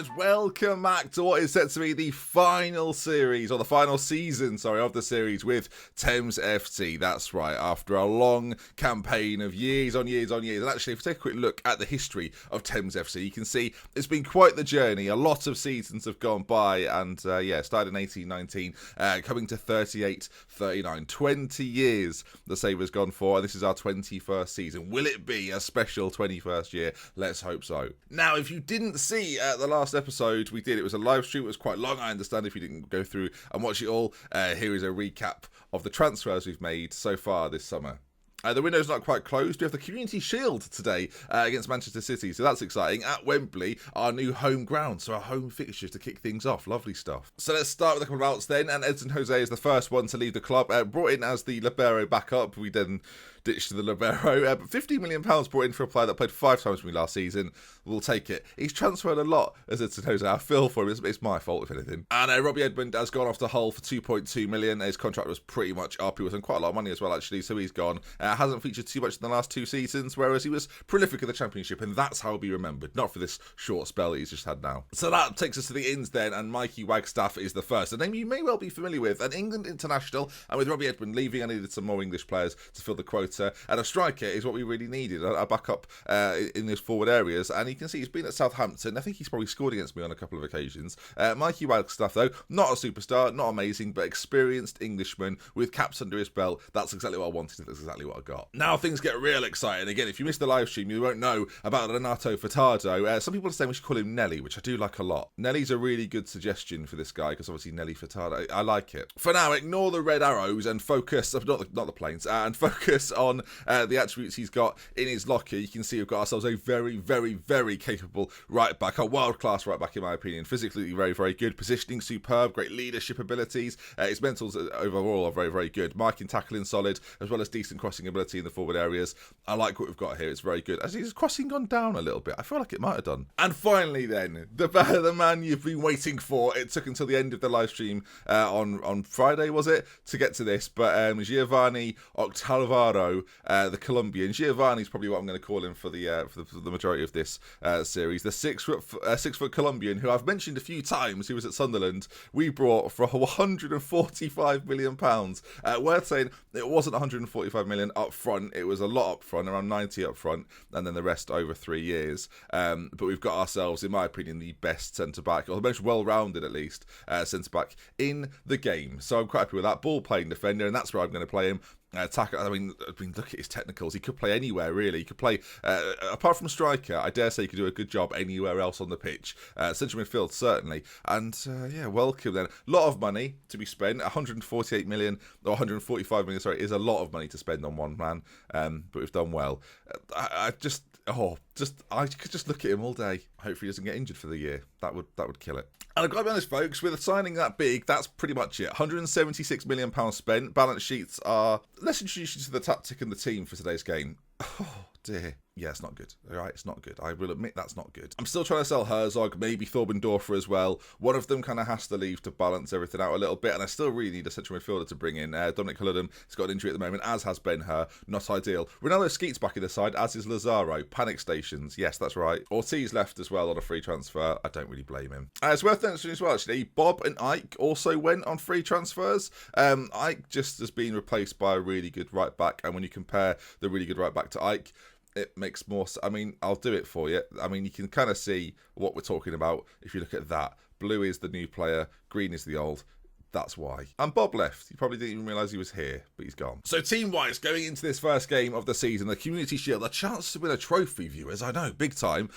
viewers, welcome back to what is set to be the final series, or the final season, of the series with Thames FC. That's right, after a long campaign of years on years on years. And actually, if we take a quick look at the history of Thames FC, you can see it's been quite the journey. A lot of seasons have gone by, and started in 1819, coming to 38, 39. 20 years the Sabres gone for, and this is our 21st season. Will it be a special 21st year? Let's hope so. Now, if you didn't see the last episode we did, it was a live stream. It was quite long, I understand, if you didn't go through and watch it all. Here is a recap of the transfers we've made so far this summer. The window's not quite closed. We have the Community Shield today against Manchester City, so that's exciting. At Wembley, our new home ground, so our home fixtures to kick things off. Lovely stuff. So let's start with a couple of outs then, and Edson Jose is the first one to leave the club. Brought in as the libero backup. We then ditched the libero, but £15 million brought in for a player that played 5 times for me last season. We'll take it. He's transferred a lot as Edson Jose. I feel for him. It's my fault, if anything. And Robbie Edmund has gone off to Hull for £2.2 million. His contract was pretty much up. He was on quite a lot of money as well, actually, so he's gone. Hasn't featured too much in the last 2 seasons, whereas he was prolific in the Championship, and that's how he'll be remembered, not for this short spell that he's just had now. So that takes us to the ins then, and Mikey Wagstaff is the first, a name you may well be familiar with, an England international, and with Robbie Edmund leaving, I needed some more English players to fill the quota, and a striker is what we really needed, a backup in those forward areas, and you can see he's been at Southampton. I think he's probably scored against me on a couple of occasions. Mikey Wagstaff, though, not a superstar, not amazing, but experienced Englishman with caps under his belt. That's exactly what I wanted, that's exactly what I got. Now things get real exciting. Again, if you missed the live stream, you won't know about Renato Furtado. Some people are saying we should call him Nelly, which I do like a lot. Nelly's a really good suggestion for this guy, because obviously Nelly Furtado, I like it. For now, ignore the red arrows and focus, not the planes, and focus on the attributes he's got in his locker. You can see we've got ourselves a very, very, very capable right back, a world-class right back in my opinion. Physically very, very good, positioning superb, great leadership abilities. His mentals overall are very, very good. Marking, tackling solid, as well as decent crossing ability in the forward areas. I like what we've got here. It's very good. Has his crossing gone down a little bit? I feel like it might have done. And finally then, the man you've been waiting for. It took until the end of the live stream on Friday, was it, to get to this, but Giovanni Octavaro, the Colombian. Giovanni's probably what I'm going to call him for the majority of this series. The 6-foot Colombian, who I've mentioned a few times, who was at Sunderland, we brought for £145 million. Worth saying, it wasn't £145 million up front. It was a lot up front, around 90 up front, and then the rest over 3 years. But we've got ourselves, in my opinion, the best centre-back, or the most well-rounded at least, centre-back in the game. So I'm quite happy with that. Ball-playing defender, and that's where I'm going to play him. Attacker. I mean, look at his technicals. He could play anywhere, really. He could play, apart from striker, I dare say he could do a good job anywhere else on the pitch. Central midfield, certainly. And, welcome then. A lot of money to be spent. 148 million, or 145 million, sorry, is a lot of money to spend on one man. But we've done well. I could just look at him all day. Hopefully he doesn't get injured for the year. That would kill it. And I've got to be honest, folks, with a signing that big, that's pretty much it. £176 million spent. Balance sheets are... Let's introduce you to the tactic and the team for today's game. Oh, dear. Yeah, it's not good. All right, it's not good. I will admit that's not good. I'm still trying to sell Herzog, maybe Thorbendorfer as well. One of them kind of has to leave to balance everything out a little bit, and I still really need a central midfielder to bring in. Dominic Culloden has got an injury at the moment, as has Ben-Hur. Not ideal. Ronaldo Skeet's back in the side, as is Lazaro. Panic stations. Yes, that's right. Ortiz left as well on a free transfer. I don't really blame him. It's worth mentioning as well, actually, Bob and Ike also went on free transfers. Ike just has been replaced by a really good right back, and when you compare the really good right back to Ike, it makes more... I mean, I'll do it for you. I mean, you can kind of see what we're talking about if you look at that. Blue is the new player, green is the old. That's why. And Bob left. You probably didn't even realise he was here, but he's gone. So team-wise, going into this first game of the season, the Community Shield, a chance to win a trophy, viewers. I know, big time.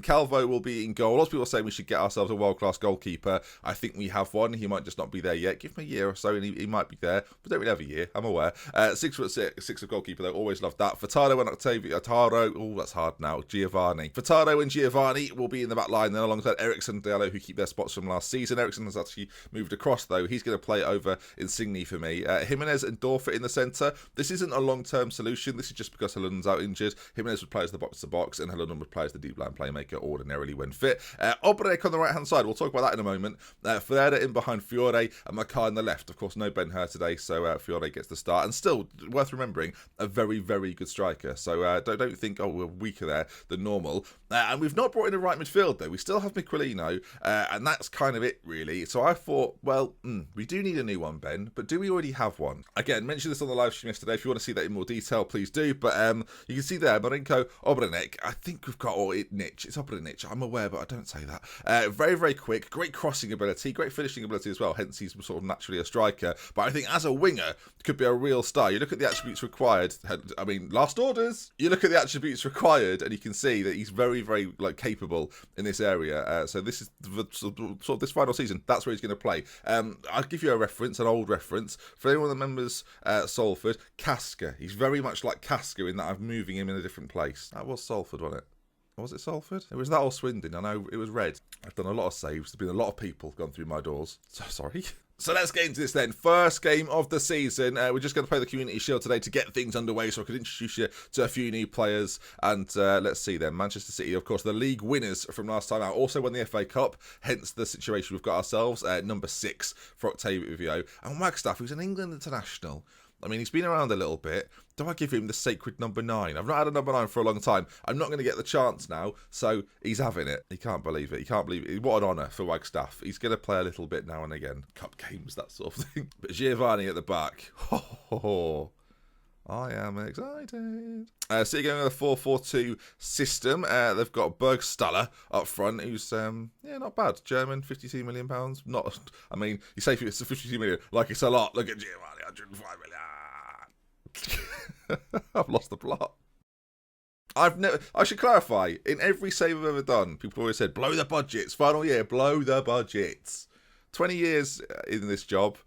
Calvo will be in goal. Lots of people are saying we should get ourselves a world-class goalkeeper. I think we have one. He might just not be there yet. Give him a year or so and he might be there. We don't really have a year, I'm aware. 6'6" of goalkeeper, though. Always loved that. Furtado and Octavio. Taro. Oh, that's hard now. Giovanni. Furtado and Giovanni will be in the back line then alongside Ericsson and Diallo, who keep their spots from last season. Ericsson has actually moved across, though. he's going to play over Insigne for me. Jimenez and Dorfer in the centre. This isn't a long-term solution. This is just because Halun's out injured. Jimenez would play as the box-to-box, and Halun would play as the deep line playmaker ordinarily when fit. Obrek on the right-hand side. We'll talk about that in a moment. Ferreira in behind Fiore, and Makar on the left. Of course, no Ben-Hur today, so Fiore gets the start. And still, worth remembering, a very, very good striker. So don't think, oh, we're weaker there than normal. And we've not brought in a right midfield, though. We still have Miquelino, and that's kind of it, really. So I thought, well, we do need a new one, Ben, but do we already have one? Again, mentioned this on the live stream yesterday. If you want to see that in more detail, please do. But you can see there, Marinko Obranek. I think we've got Nich. It's Obranek. I'm aware, but I don't say that. Very, very quick. Great crossing ability. Great finishing ability as well. Hence, he's sort of naturally a striker. But I think as a winger, could be a real star. You look at the attributes required. I mean, last orders. You look at the attributes required, and you can see that he's very, very capable in this area. So this is sort of this final season. That's where he's going to play. I'll give you a reference, an old reference for anyone that remembers Salford. Casca. He's very much like Casca in that I'm moving him in a different place. That was Salford, wasn't it? Was it Salford? It was that or Swindon. I know it was red. I've done a lot of saves. There's been a lot of people gone through my doors. So sorry. So let's get into this then. First game of the season. We're just going to play the Community Shield today to get things underway so I could introduce you to a few new players. And let's see then. Manchester City, of course, the league winners from last time out. Also won the FA Cup, hence the situation we've got ourselves. Number 6 for Octavio. And Wagstaff, who's an England international. I mean, he's been around a little bit. Do I give him the sacred number 9? I've not had a number 9 for a long time. I'm not going to get the chance now, so he's having it. He can't believe it. He can't believe it. What an honour for Wagstaff. He's going to play a little bit now and again. Cup games, that sort of thing. But Giovanni at the back. I am excited. City going with a 4-4-2 system. They've got Bergstaller up front, who's not bad. German, £52 million. Not, I mean, you say it's 52 million like it's a lot. Look at Giovanni, 105 million. I've lost the plot. I should clarify, in every save I've ever done, people always said, blow the budgets, final year, blow the budgets. 20 years in this job,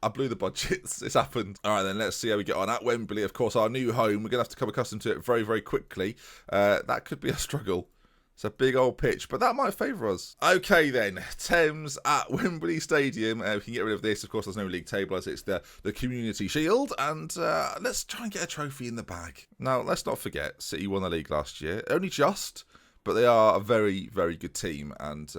I blew the budgets. It's happened. All right, then let's see how we get on at Wembley. Of course, our new home. We're going to have to come accustomed to it very, very quickly. That could be a struggle. It's a big old pitch, but that might favour us. Okay, then. Thames at Wembley Stadium. We can get rid of this. Of course, there's no league table as it's the Community Shield. And let's try and get a trophy in the bag. Now, let's not forget, City won the league last year. Only just, but they are a very, very good team. And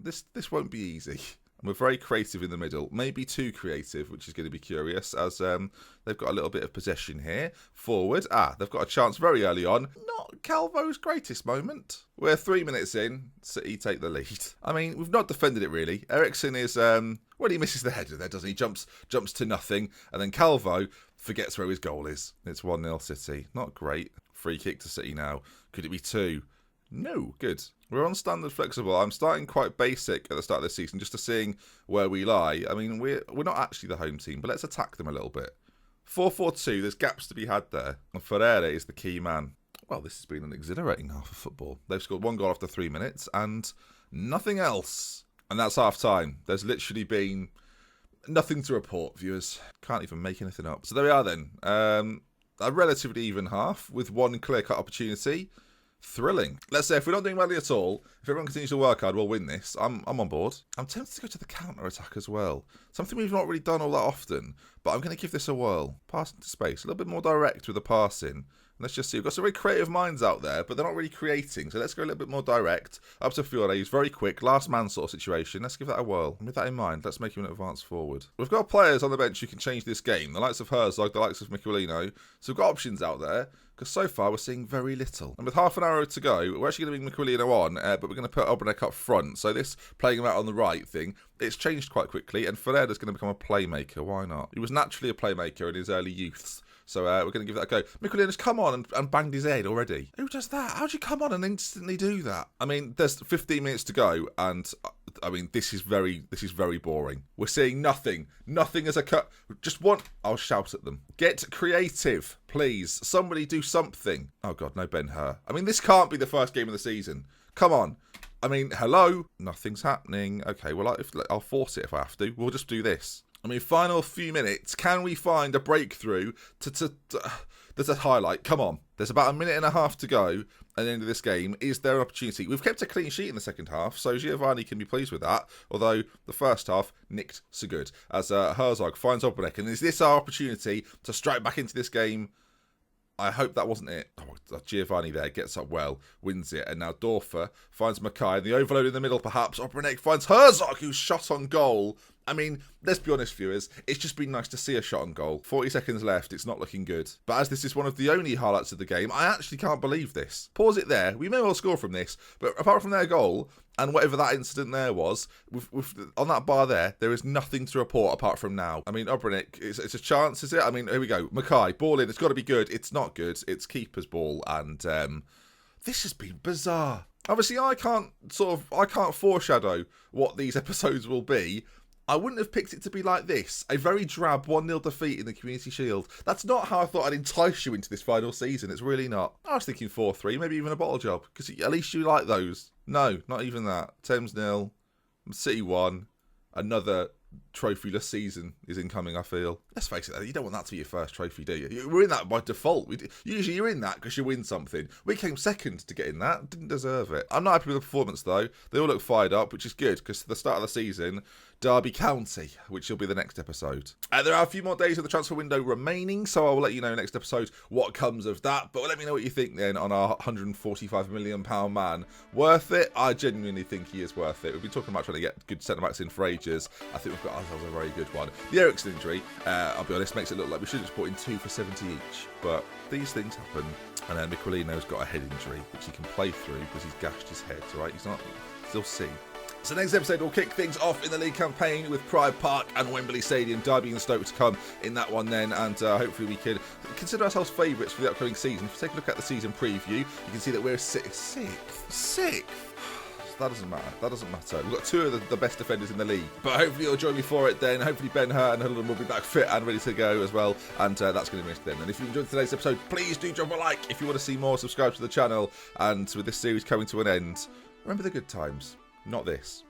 this won't be easy. And we're very creative in the middle. Maybe too creative, which is going to be curious, as they've got a little bit of possession here. Forward. They've got a chance very early on. Not Calvo's greatest moment. We're 3 minutes in. City take the lead. I mean, we've not defended it, really. Ericsson is, he misses the header there, doesn't he? Jumps to nothing. And then Calvo forgets where his goal is. It's 1-0 City. Not great. Free kick to City now. Could it be 2? No, good. We're on standard flexible. I'm starting quite basic at the start of this season, just to seeing where we lie. I mean, we're not actually the home team, but let's attack them a little bit. 4-4-2, there's gaps to be had there. And Ferreira is the key man. Well, this has been an exhilarating half of football. They've scored 1 goal after 3 minutes and nothing else. And that's half time. There's literally been nothing to report, viewers. Can't even make anything up. So there we are then. A relatively even half with 1 clear-cut opportunity. Thrilling. Let's say if we're not doing badly at all, if everyone continues to work hard, we'll win this. I'm on board. I'm tempted to go to the counter-attack as well. Something we've not really done all that often, but I'm going to give this a whirl. Pass into space. A little bit more direct with the passing. Let's just see. We've got some very creative minds out there, but they're not really creating. So let's go a little bit more direct. Up to Fiore. He's very quick. Last man sort of situation. Let's give that a whirl. And with that in mind, let's make him an advance forward. We've got players on the bench who can change this game. The likes of Herzog, the likes of Miquelino. So we've got options out there. Because so far we're seeing very little. And with half an hour to go, we're actually going to bring Miquelino on, but we're going to put Obranek up front. So this playing him out on the right thing, it's changed quite quickly. And Ferreira's going to become a playmaker. Why not? He was naturally a playmaker in his early youths. So we're going to give that a go. Miquelino's come on and banged his head already. Who does that? How'd you come on and instantly do that? I mean, there's 15 minutes to go, and I mean, this is very boring. We're seeing nothing. Nothing as a cut. Just one. I'll shout at them. Get creative, please. Somebody do something. Oh God, no Ben-Hur. I mean, this can't be the first game of the season. Come on. I mean, hello. Nothing's happening. Okay, well, I'll force it if I have to. We'll just do this. I mean, final few minutes. Can we find a breakthrough there's a highlight? Come on. There's about a minute and a half to go at the end of this game. Is there an opportunity? We've kept a clean sheet in the second half, so Giovanni can be pleased with that. Although the first half nicked so good as Herzog finds Obrnek. And is this our opportunity to strike back into this game? I hope that wasn't it. Oh, Giovanni there gets up well, wins it. And now Dorfer finds Mackay. And the overload in the middle, perhaps. Obrnek finds Herzog, who's shot on goal. I mean, let's be honest, viewers. It's just been nice to see a shot on goal. 40 seconds left. It's not looking good. But as this is one of the only highlights of the game, I actually can't believe this. Pause it there. We may well score from this. But apart from their goal, and whatever that incident there was, on that bar there is nothing to report apart from now. I mean, Obrnek, it's a chance, is it? I mean, here we go. Mackay, ball in. It's got to be good. It's not good. It's keeper's ball. And this has been bizarre. Obviously, I can't foreshadow what these episodes will be. I wouldn't have picked it to be like this. A very drab 1-0 defeat in the Community Shield. That's not how I thought I'd entice you into this final season. It's really not. I was thinking 4-3, maybe even a bottle job. Because at least you like those. No, not even that. Thames 0, City 1. Another trophyless season is incoming, I feel. Let's face it, you don't want that to be your first trophy, do you? We're in that by default. Usually you're in that because you win something. We came second to get in that. Didn't deserve it. I'm not happy with the performance, though. They all look fired up, which is good because at the start of the season, Derby County, which will be the next episode. There are a few more days of the transfer window remaining, so I will let you know next episode what comes of that. But let me know what you think then on our £145 million man. Worth it? I genuinely think he is worth it. We've been talking about trying to get good centre-backs in for ages. I think we've got ourselves a very good one. The Ericsson injury, I'll be honest, makes it look like we should have just brought in 2 for 70 each. But these things happen. And then Michelino's got a head injury, which he can play through because he's gashed his head, right? He's not still see. So next episode will kick things off in the league campaign with Pride Park and Wembley Stadium. Derby and Stoke to come in that one then, and hopefully we can consider ourselves favourites for the upcoming season. If you take a look at the season preview, you can see that we're sixth. That doesn't matter. That doesn't matter. We've got 2 of the best defenders in the league. But hopefully you'll join me for it then. Hopefully Ben Hurt and Hullen will be back fit and ready to go as well. And that's going to be it then. And if you enjoyed today's episode, please do drop a like. If you want to see more, subscribe to the channel. And with this series coming to an end, remember the good times, not this.